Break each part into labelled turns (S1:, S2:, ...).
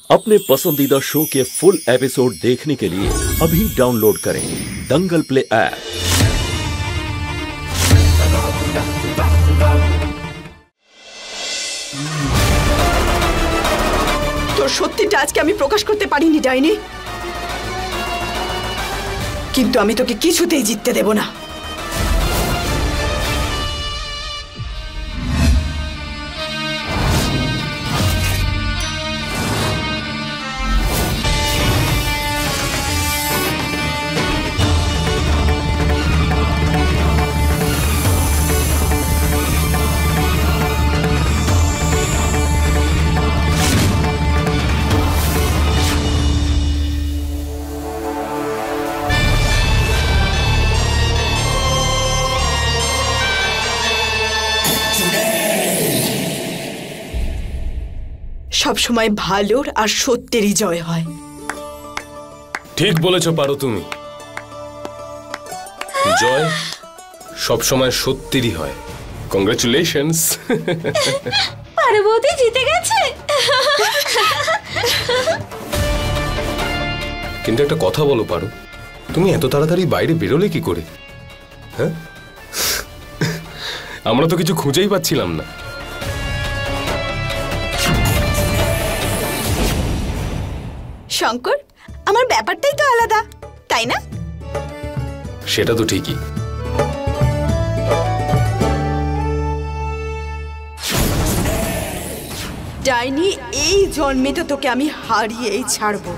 S1: अपने पसंदीदा शो के फुल एपिसोड देखने के लिए अभी डाउनलोड करें दंगल प्ले ऐप।
S2: তোর সত্যিটা আজকে আমি প্রকাশ করতে পারিনি ডাইনি, কিন্তু আমি তোকে কিছুতেই জিততে দেব না। সব সময় ভালোর আর সত্যেরই জয় হয়।
S3: ঠিক বলেছো পারো তুমি। জয় সব সময় সত্যেরই হয়। কংগ্রাচুলেশনস।
S4: পার্বতী জিতে গেছে।
S3: কিন্তু একটা কথা বলো পারো, তুমি এত তাড়াতাড়ি বাইরে বেরোলে কি করে? হ্যাঁ, আমরা তো কিছু খুঁজেই পাচ্ছিলাম না।
S2: শঙ্কর, আমার ব্যাপারটাই তো আলাদা, তাই না?
S3: সেটা তো ঠিকই।
S2: ডাইনি, এই জন্মে তো তোকে আমি হারিয়েই ছাড়বো।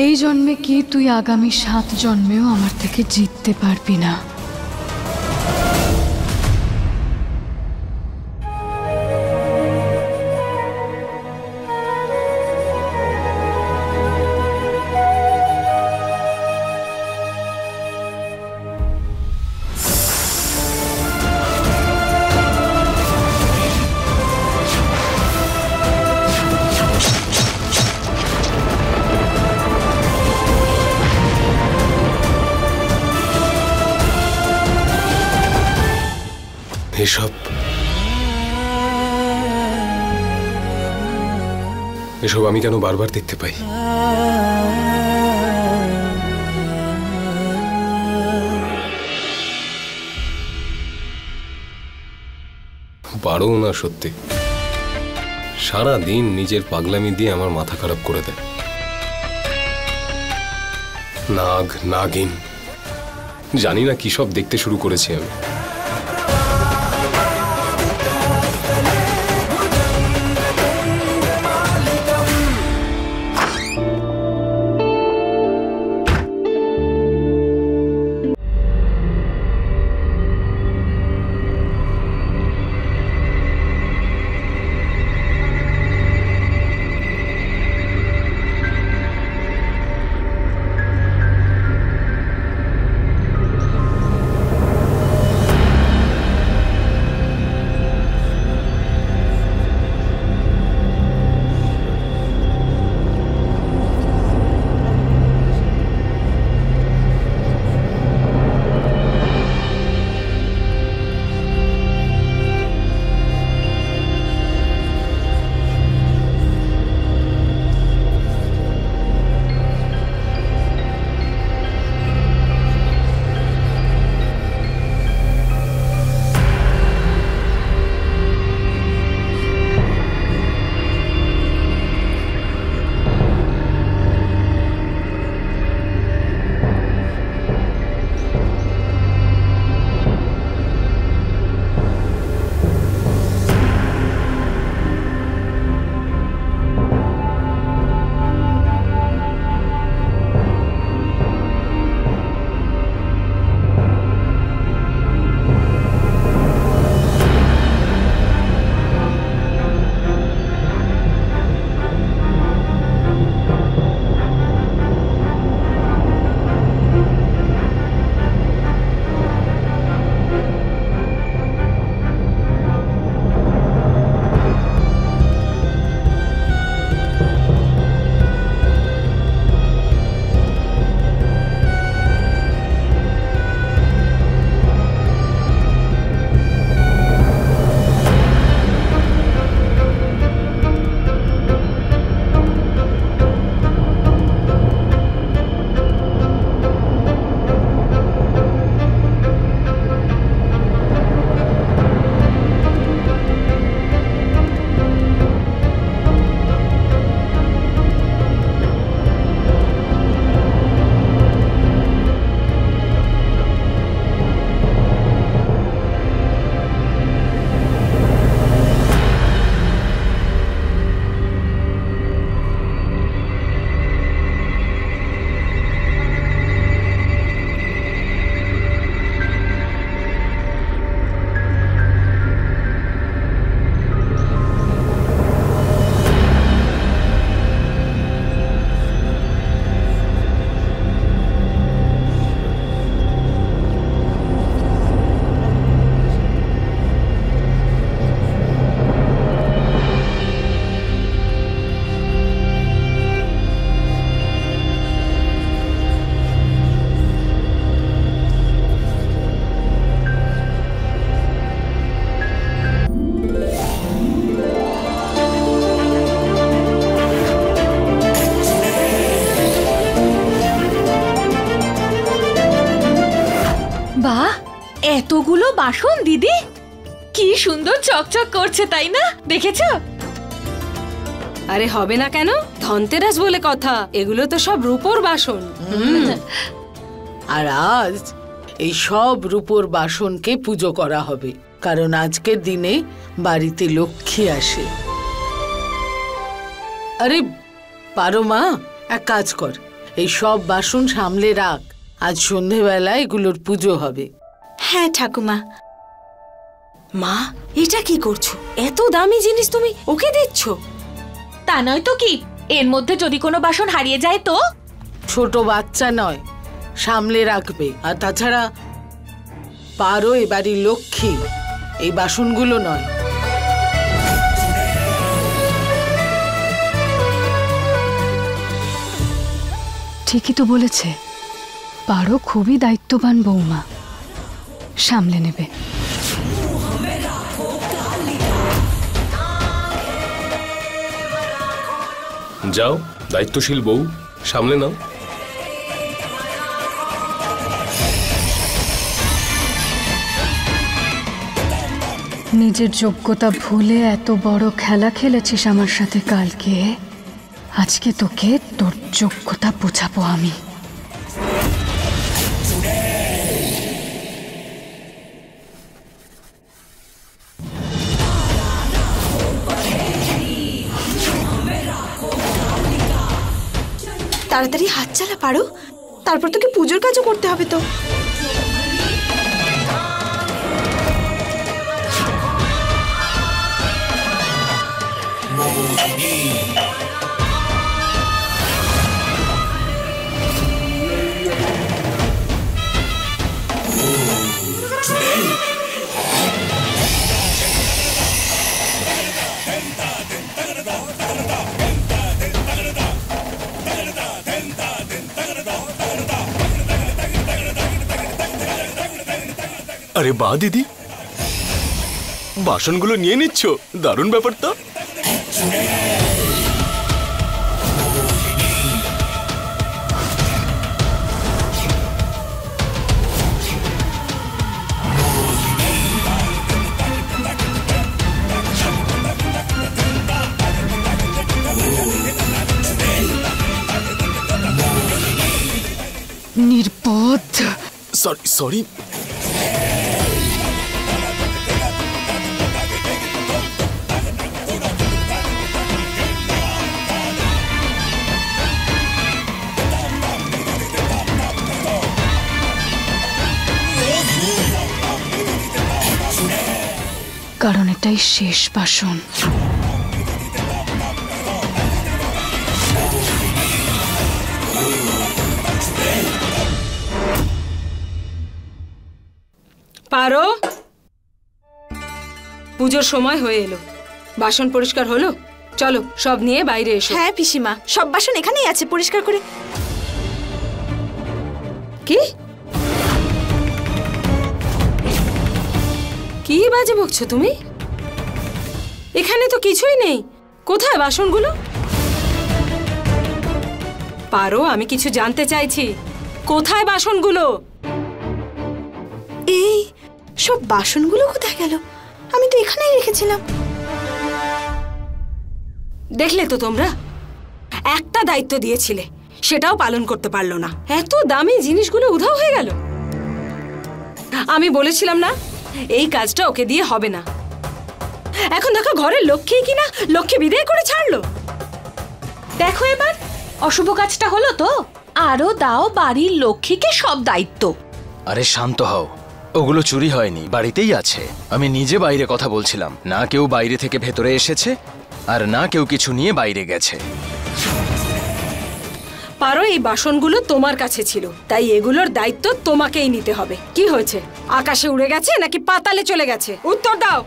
S5: এই জন্মে কি তুই আগামী 7 জন্মেও আমার থেকে জিততে পারবি না।
S3: এসব আমি কেন বারবার দেখতে পাই? পারো না সত্যি, সারা দিন নিজের পাগলামি দিয়ে আমার মাথা খারাপ করে দেয়। নাগ নাগিন জানি না কি সব দেখতে শুরু করেছি আমি।
S4: কতগুলো বাসন দিদি, কি সুন্দর চকচক করছে তাই না, দেখেছো?
S6: আরে হবে না কেন, ধনতেরাস বলে কথা, এগুলো তো সব রূপোর বাসন।
S7: আর আজ এই সব রূপোর বাসনকে পুজো করা হবে, কারণ আজকের দিনে বাড়িতে লক্ষ্মী আসে। আরে পারো মা, এক কাজ কর, এই সব বাসন সামলে রাখ, আজ সন্ধেবেলা এগুলোর পুজো হবে।
S2: হ্যাঁ ঠাকুমা।
S6: মা, এটা কি করছো? এত দামি জিনিস তুমি ওকে দিচ্ছ?
S4: তা নয় তো কি, এর মধ্যে যদি কোনো বাসন হারিয়ে যায় তো?
S7: ছোট বাচ্চা নয়, সামলে রাখবে। আর তাছাড়া পারো এ বাড়ির লক্ষ্মী, এই বাসনগুলো নয়।
S5: ঠিকই তো বলেছে, পারো খুবই দায়িত্ববান বৌমা, সামলে নেবে।
S3: যাও, দায়িত্বশীল বউ, সামলে নাও।
S5: নিজের যোগ্যতা ভুলে এত বড় খেলা খেলেছিস আমার সাথে কালকে, আজকে তোকে তোর যোগ্যতা বোঝাবো আমি।
S2: তাড়াতাড়ি হাত চালা পারো, তারপর তোকে পুজোর কাজও করতে হবে তো।
S8: আরে বাহ দিদি, বাসনগুলো নিয়ে নিচ্ছ, দারুণ ব্যাপার তো।
S5: নির্বোধ।
S8: Sorry sorry.
S5: কারণ এটাই শেষ বাসন।
S6: পারো, পুজোর সময় হয়ে এলো, বাসন পরিষ্কার হলো, চলো সব নিয়ে বাইরে এসো।
S2: হ্যাঁ পিসিমা, সব বাসন এখানেই আছে, পরিষ্কার করে।
S6: কি কি বাজে বকছো তুমি? এখানে তো কিছুই নেই, কোথায় বাসনগুলো? পারো, আমি কিছু জানতে চাইছি, কোথায় বাসনগুলো?
S2: এই সব বাসনগুলো কোথায় গেল? আমি তো এখানেই রেখেছিলাম।
S6: দেখলে তো তোমরা, একটা দায়িত্ব দিয়েছিলে সেটাও পালন করতে পারলো না, এত দামি জিনিসগুলো উধাও হয়ে গেল। আমি বলেছিলাম না এই কাজটা ওকে দিয়ে হবে না। এখন দেখো ঘরের লক্ষ্মী কিনা লক্ষ্মী বিদায় করে ছাড়লো।
S4: দেখো এবার অশুভ কাজটা হলো তো, আরো দাও বাড়ির লক্ষ্মীকে সব দায়িত্ব।
S9: আরে শান্ত হও, ওগুলো চুরি হয়নি, বাড়িতেই আছে। আমি নিজে বাইরে কথা বলছিলাম, না কেউ বাইরে থেকে ভেতরে এসেছে আর না কেউ কিছু নিয়ে বাইরে গেছে।
S6: পারো, এই বাসনগুলো তোমার কাছে ছিল, তাই এগুলোর দায়িত্ব তোমাকেই নিতে হবে। কি হয়েছে, আকাশে উড়ে গেছে নাকি পাতালে চলে গেছে? উত্তর দাও।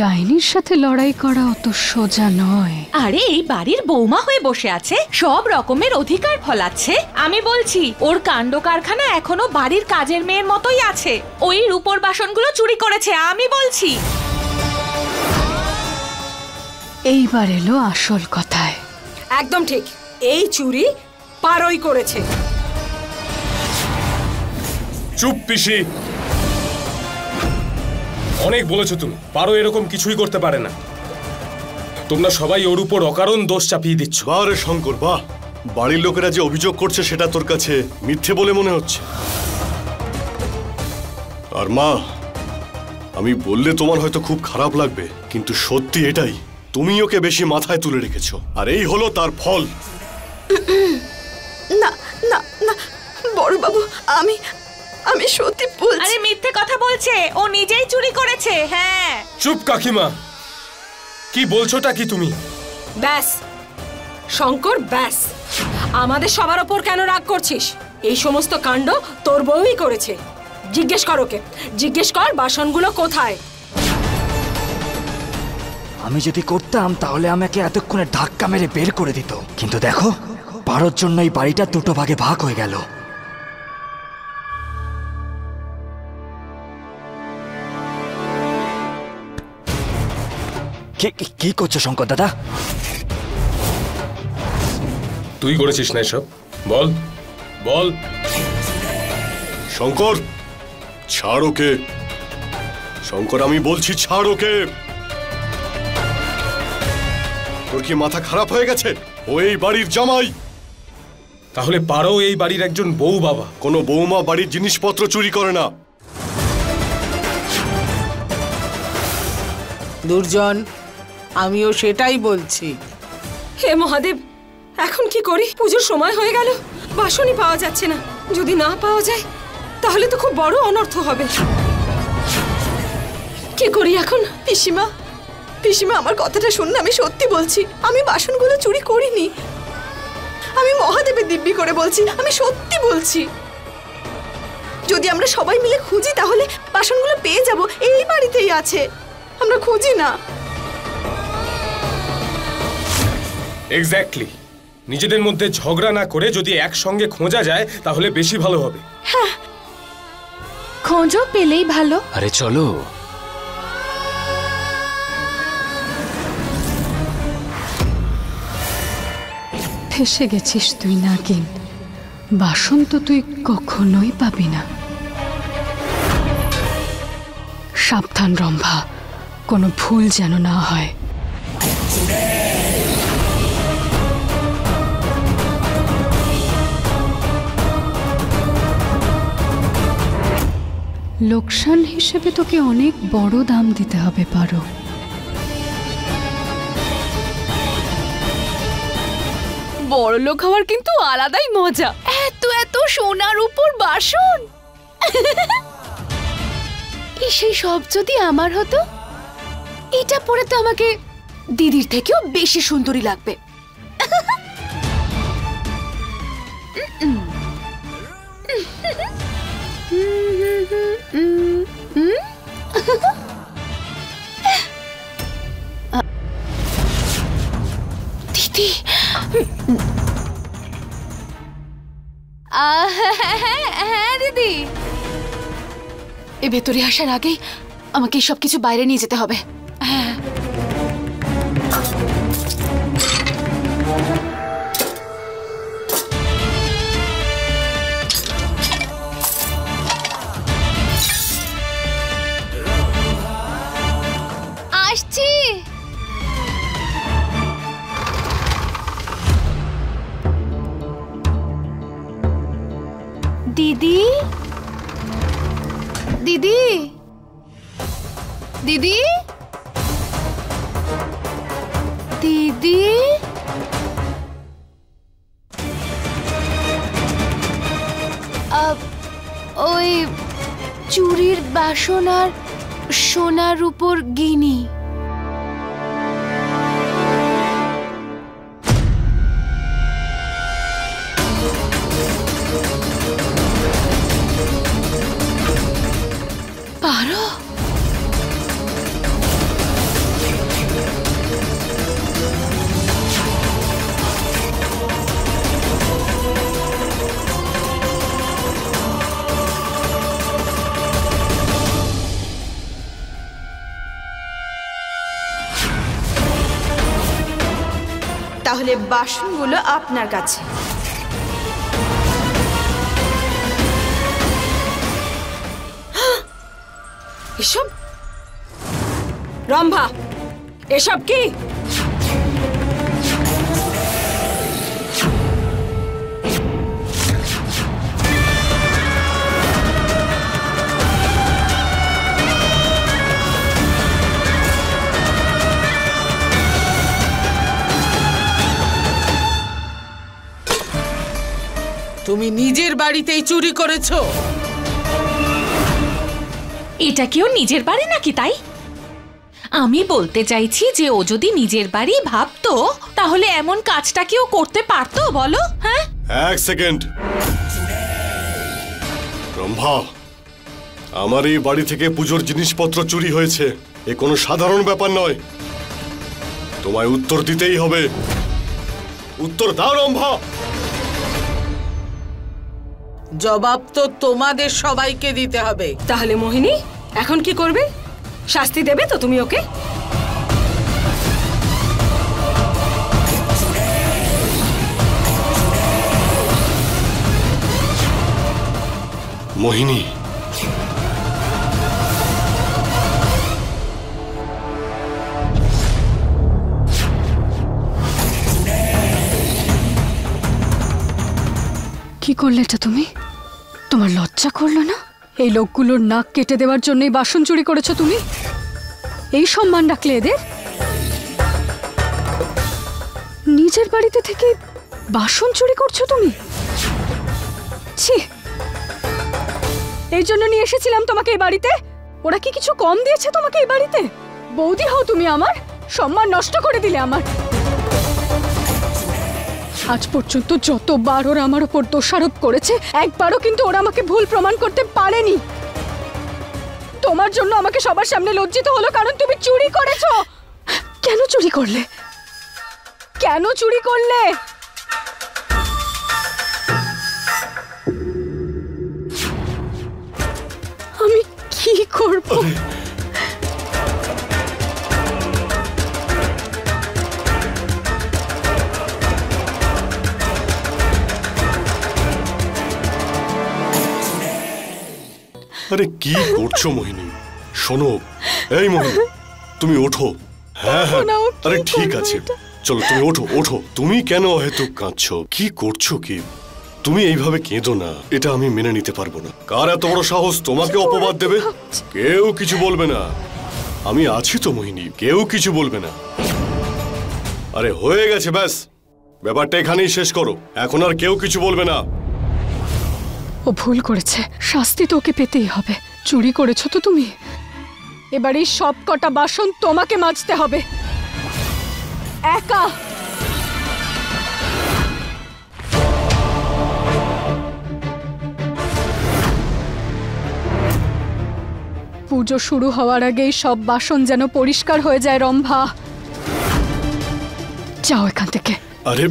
S5: ডাইনির সাথে লড়াই করা অত সোজা নয়।
S4: আরে এই বাড়ির বৌমা হয়ে বসে আছে, সব রকমের অধিকার ফলাচ্ছে। আমি বলছি ওর কাণ্ড কারখানা এখনো বাড়ির কাজের মেয়ের মতোই আছে। ওই রূপোর বাসনগুলো চুরি করেছে, আমি বলছি।
S5: এইবার এলো আসল কথায়।
S6: একদম ঠিক, এই চুরি পারোই করেছে।
S8: চুপ পিসি,
S3: অনেক বলেছো তুমি, পারো এরকম কিছুই করতে পারে না। তোমরা সবাই ওর উপর অকারণ দোষ চাপিয়ে দিচ্ছ।
S10: বাহ রে শঙ্কর বাহ, বাড়ির লোকেরা যে অভিযোগ করছে সেটা তোর কাছে মিথ্যে বলে মনে হচ্ছে। আর মা, আমি বললে তোমার হয়তো খুব খারাপ লাগবে, কিন্তু সত্যি এটাই, তুমি ওকে বেশি মাথায় তুলে রেখেছো, আর এই হলো তার ফল।
S2: না না না বড় বাবু, আমি আমি সত্যি বলছি।
S4: আরে মিথ্যে কথা বলছে, ও নিজেই চুরি করেছে। হ্যাঁ।
S3: চুপ কাকিমা, কি বলছোটা কি তুমি?
S6: ব্যাস শঙ্কর, ব্যাস। আমাদের সবার ওপর কেন রাগ করছিস? এই সমস্ত কাণ্ড তোর বউই করেছে। জিজ্ঞেস কর ওকে, জিজ্ঞেস কর বাসনগুলো কোথায়।
S11: আমি যদি করতাম তাহলে আমাকে এতক্ষণে ধাক্কা মেরে বের করে দিত, কিন্তু দেখো পারোর জন্য এই বাড়িটা দুটো ভাগে ভাগ হয়ে গেল। কি করছো শঙ্কর দাদা?
S3: তুই করেছিস না এসব? বল বল।
S10: শঙ্কর ছাড় ওকে, শঙ্কর আমি বলছি ছাড় ওকে। তোর কি মাথা খারাপ হয়ে গেছে? ও এই বাড়ির জামাই।
S3: তাহলে পারো এই বাড়ির একজন বউ বাবা।
S10: কোনো বৌমা বাড়ির জিনিসপত্র চুরি করে না।
S7: দুর্জন, আমিও সেটাই বলছি।
S6: হে মহাদেব, এখন কি করি? পুজোর সময় হয়ে গেল, বাসনই পাওয়া যাচ্ছে না। যদি না পাওয়া যায় তাহলে তো খুব বড় অনর্থ হবে। কি করি এখন?
S2: পিসিমা, পিসিমা আমার কথাটা শুনুন, আমি সত্যি বলছি, আমি বাসনগুলো চুরি করিনি। আমি মহাদেবের দিব্যি করে বলছি, আমি সত্যি বলছি। যদি আমরা সবাই মিলে খুঁজি তাহলে বাসনগুলো পেয়ে যাব, এই বাড়িতেই আছে। আমরা খুঁজি না।
S3: এক্স্যাক্টলি, নিজেদের মধ্যে ঝগড়া না করে যদি একসঙ্গে খোঁজা যায় তাহলে বেশি ভালো হবে।
S4: হ্যাঁ, খোঁজো, পেলেই ভালো।
S9: আরে চলো।
S5: ফেসে গেছিস তুই নাগিন, বাসন তো তুই কখনোই পাবি না। সাবধান রম্ভা, কোনো ভুল যেন না হয়। লোকসান হিসেবে তোকে অনেক বড় দাম দিতে হবে পারো।
S12: বড়লোক হওয়ার কিন্তু আলাদাই মজা। এত এত সোনার উপর বাসন, সেই সব যদি আমার হতো, এটা পরে তো আমাকে দিদির থেকেও বেশি সুন্দরী লাগবে। দিদি, হ্যাঁ দিদি, এ ভেতরে আসার আগেই আমাকে সব কিছু বাইরে নিয়ে যেতে হবে। হ্যাঁ, আসছি। দিদি, দিদি, দিদি, দিদি, ওই চুরির বাসন আর সোনার উপর গিনি। পারো?
S2: তাহলে বাসনগুলো আপনার কাছে।
S6: এসব রম্ভা, এসব কি?
S7: তুমি নিজের বাড়িতেই চুরি করেছো?
S4: এটা কি ওর নিজের বাড়ি নাকি? তাই আমি বলতে চাইছি যে ও যদি নিজের বাড়ি ভাবতো তাহলে এমন কাজটা কি ও করতে পারতো বলো? হ্যাঁ,
S10: এক সেকেন্ড। রম্ভা, আমার এই বাড়ি থেকে পুজোর জিনিসপত্র চুরি হয়েছে, এ কোনো সাধারণ ব্যাপার নয়। তোমায় উত্তর দিতেই হবে। উত্তর দাও রম্ভা।
S7: জবাব তো তোমাদের সবাইকে দিতে হবে।
S6: তাহলে মোহিনী এখন কি করবে? শাস্তি দেবে তো তুমি ওকে?
S10: মোহিনী,
S5: কি করলে এটা তুমি? তোমার লজ্জা করলো না? এই লোকগুলোর নাক কেটে দেওয়ার জন্যই বাসন চুরি করেছো তুমি? এই সম্মান রাখলে এদের? নিজের বাড়িতে থেকে বাসন চুরি করছো তুমি? ছি, এই জন্য নিয়ে এসেছিলাম তোমাকে এই বাড়িতে। ওরা কি কিছু কম দিয়েছে তোমাকে এই বাড়িতে? বৌদি হও তুমি, আমার সম্মান নষ্ট করে দিলে আমার। আজ পর্যন্ত যতবার ওরা আমার উপর দোষারোপ করেছে একবারও কিন্তু ওরা আমাকে ভুল প্রমাণ করতে পারেনি। তোমার জন্য আমাকে সবার সামনে লজ্জিত হলো কারণ তুমি চুরি করেছো। কেন চুরি করলে? কেন চুরি করলে? আমি কি করব?
S10: আরে কি করছো মোহিনী? শোনো, এই মোহিনী তুমি ওঠো। হ্যাঁ হ্যাঁ, আরে ঠিক আছে, চলো তুমি ওঠো ওঠো। তুমি কেন অহেতুক কাঁদছো? কি করছো কি? তুমি এইভাবে কেঁদো না, এটা আমি মেনে নিতে পারবো না। কার এত বড় সাহস তোমাকে অপবাদ দেবে? কেউ কিছু বলবে না, আমি আছি তো মোহিনী, কেউ কিছু বলবে না। আরে হয়ে গেছে, ব্যাস ব্যাপারটা এখানেই শেষ করো, এখন আর কেউ কিছু বলবে না।
S5: ও ভুল করেছে, শাস্তি তো ওকে পেতেই হবে। চুরি করেছো তো তুমি, এবার এই সব কটা বাসন তোমাকে মাজতে হবে একা। পুজো শুরু হওয়ার আগেই সব বাসন যেন পরিষ্কার হয়ে যায়। রম্ভা, যাও এখান থেকে।
S10: আরে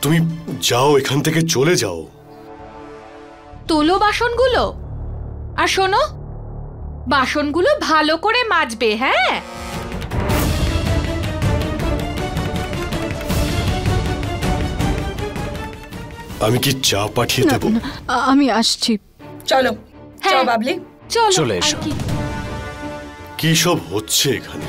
S10: তুমি যাও, এখান থেকে চলে যাও।
S4: তোলো বাসনগুলো, আর শোনো বাসনগুলো ভালো করে মাজবে। হ্যাঁ,
S10: আমি কি চা পাঠিয়ে দেব?
S5: আমি আসছি।
S6: চলো চলো বাবলি,
S9: চলে এসো।
S10: কি সব হচ্ছে এখানে?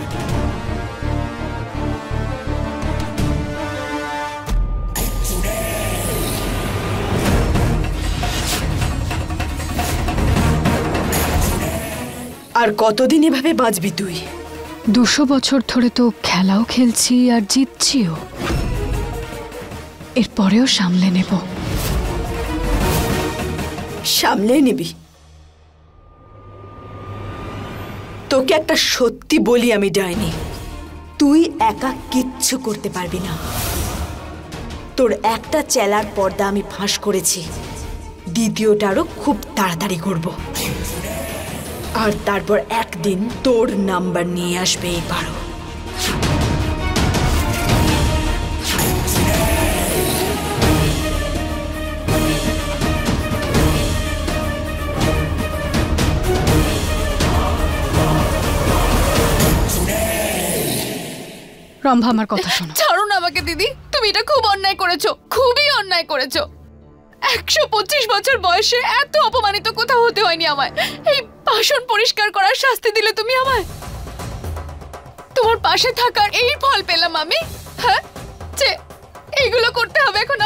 S2: আর কতদিন এভাবে বাঁচবি তুই?
S5: 200 বছর ধরে তো খেলাও খেলছি আর জিতছিও, এরপরেও সামলে নেব।
S2: সামলে নিবি? তোকে একটা সত্যি বলি আমি ডাইনি, তুই একা কিচ্ছু করতে পারবি না। তোর একটা চেলার পর্দা আমি ফাঁস করেছি, দ্বিতীয়টারও খুব তাড়াতাড়ি করব। আর তারপর একদিন তোর নাম্বার নিয়ে আসবে এই পারো।
S5: রম্ভা, আমার কথা শোনো।
S12: ছাড়ুন আমাকে দিদি, তুমি এটা খুব অন্যায় করেছো, খুবই অন্যায় করেছো। 125 বছর বয়সে এত অপমানিত কোথাও হতে হয়নি আমায়। এই বাসন পরিষ্কার করার শাস্তি দিলে তুমি আমায়। তোমার পাশে থাকার এই ফল পেলাম আমি। হ্যাঁ, যে এইগুলো করতে হবে এখন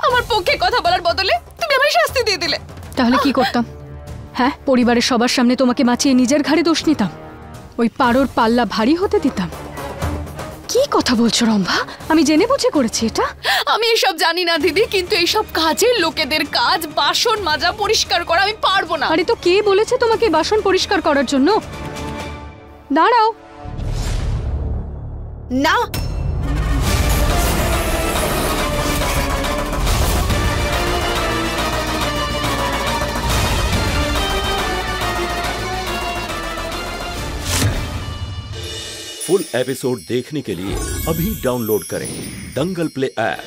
S12: আমার পক্ষে কথা বলার বদলে তুমি আমায় শাস্তি দিয়ে দিলে।
S5: তাহলে কি করতাম? হ্যাঁ, পরিবারের সবার সামনে তোমাকে বাঁচিয়ে নিজের ঘাড়ে দোষ নিতাম, ওই পারোর পাল্লা ভারী হতে দিতাম। কি কথা বলছো রম্ভা? আমি জেনে বুঝে করেছি এটা?
S12: আমি এসব জানি না দিদি, কিন্তু এইসব কাজের লোকেদের কাজ, বাসন মাজা পরিষ্কার করা আমি পারবো না।
S5: আরে তো কে বলেছে তোমাকে বাসন পরিষ্কার করার জন্য? দাঁড়াও
S2: না,
S1: फुल एपिसोड देखने के लिए अभी डाउनलोड करें दंगल प्ले ऐप।